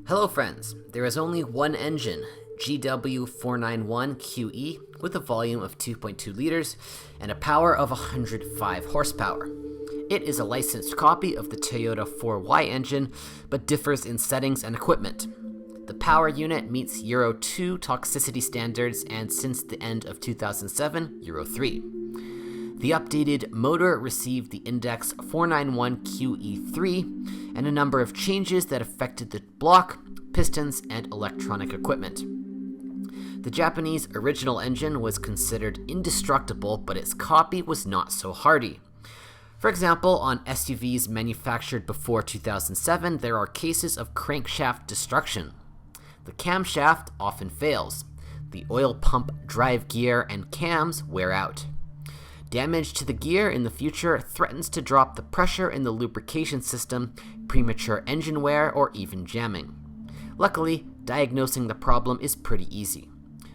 Hello friends, there is only one engine, GW491QE, with a volume of 2.2 liters and a power of 105 horsepower. It is a licensed copy of the Toyota 4Y engine, but differs in settings and equipment. The power unit meets Euro 2 toxicity standards and since the end of 2007, Euro 3. The updated motor received the index 491QE3 and a number of changes that affected the block, pistons, and electronic equipment. The Japanese original engine was considered indestructible, but its copy was not so hardy. For example, on SUVs manufactured before 2007, there are cases of crankshaft destruction. The camshaft often fails. The oil pump, drive gear, and cams wear out. Damage to the gear in the future threatens to drop the pressure in the lubrication system, premature engine wear, or even jamming. Luckily, diagnosing the problem is pretty easy.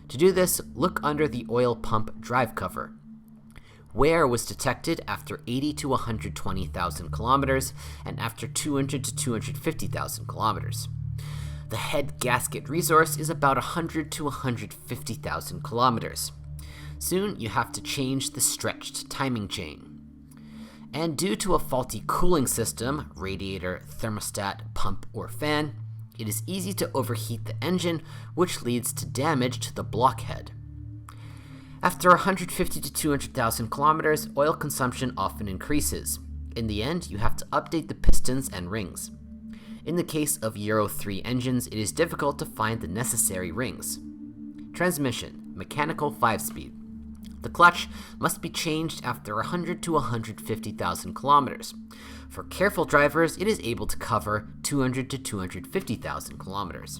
To do this, look under the oil pump drive cover. Wear was detected after 80 to 120,000 kilometers and after 200 to 250,000 kilometers. The head gasket resource is about 100 to 150,000 kilometers. Soon, you have to change the stretched timing chain. And due to a faulty cooling system, radiator, thermostat, pump, or fan, it is easy to overheat the engine, which leads to damage to the blockhead. After 150 to 200,000 kilometers, oil consumption often increases. In the end, you have to update the pistons and rings. In the case of Euro 3 engines, it is difficult to find the necessary rings. Transmission, mechanical 5-speed. The clutch must be changed after 100 to 150,000 kilometers. For careful drivers, it is able to cover 200 to 250,000 kilometers.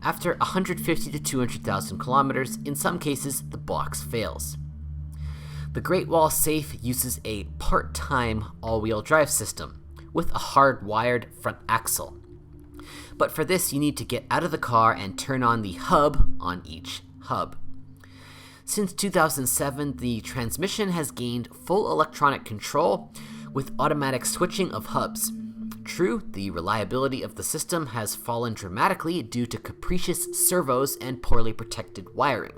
After 150 to 200,000 kilometers, in some cases, the box fails. The Great Wall Safe uses a part-time all-wheel drive system with a hard-wired front axle. But for this, you need to get out of the car and turn on the hub on each hub. Since 2007, the transmission has gained full electronic control with automatic switching of hubs. True, the reliability of the system has fallen dramatically due to capricious servos and poorly protected wiring.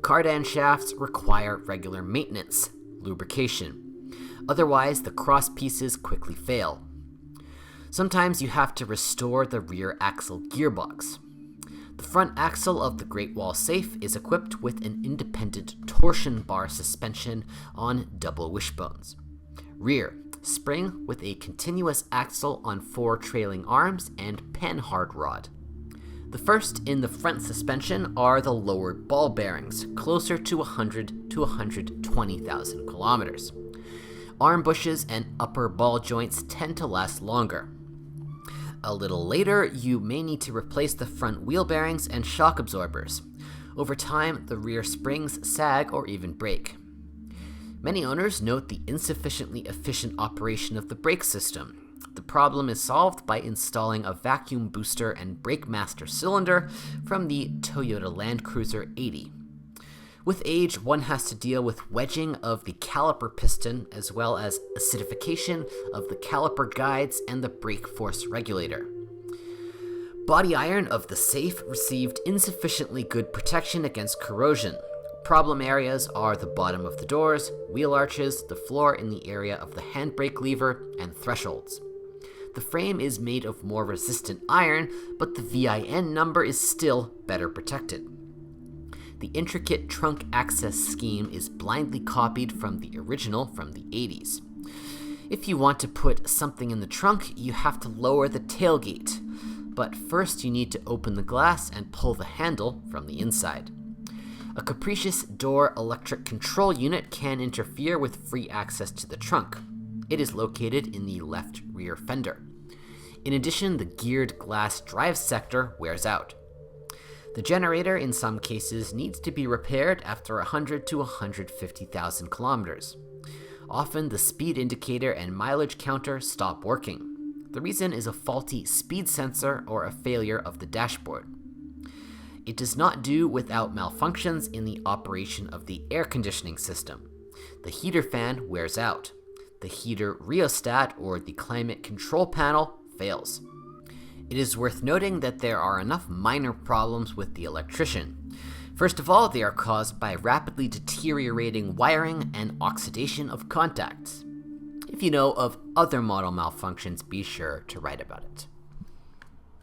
Cardan shafts require regular maintenance, lubrication. Otherwise, the cross pieces quickly fail. Sometimes you have to restore the rear axle gearbox. The front axle of the Great Wall Safe is equipped with an independent torsion bar suspension on double wishbones. Rear, spring with a continuous axle on 4 trailing arms and panhard rod. The first in the front suspension are the lower ball bearings, closer to 100 to 120,000 kilometers. Arm bushes and upper ball joints tend to last longer. A little later, you may need to replace the front wheel bearings and shock absorbers. Over time, the rear springs sag or even break. Many owners note the insufficiently efficient operation of the brake system. The problem is solved by installing a vacuum booster and brake master cylinder from the Toyota Land Cruiser 80. With age, one has to deal with wedging of the caliper piston as well as acidification of the caliper guides and the brake force regulator. Body iron of the Safe received insufficiently good protection against corrosion. Problem areas are the bottom of the doors, wheel arches, the floor in the area of the handbrake lever, and thresholds. The frame is made of more resistant iron, but the VIN number is still better protected. The intricate trunk access scheme is blindly copied from the original from the 80s. If you want to put something in the trunk, you have to lower the tailgate, but first you need to open the glass and pull the handle from the inside. A capricious door electric control unit can interfere with free access to the trunk. It is located in the left rear fender. In addition, the geared glass drive sector wears out. The generator, in some cases, needs to be repaired after 100 to 150,000 kilometers. Often, the speed indicator and mileage counter stop working. The reason is a faulty speed sensor or a failure of the dashboard. It does not do without malfunctions in the operation of the air conditioning system. The heater fan wears out. The heater rheostat or the climate control panel fails. It is worth noting that there are enough minor problems with the electrician. First of all, they are caused by rapidly deteriorating wiring and oxidation of contacts. If you know of other model malfunctions, be sure to write about it.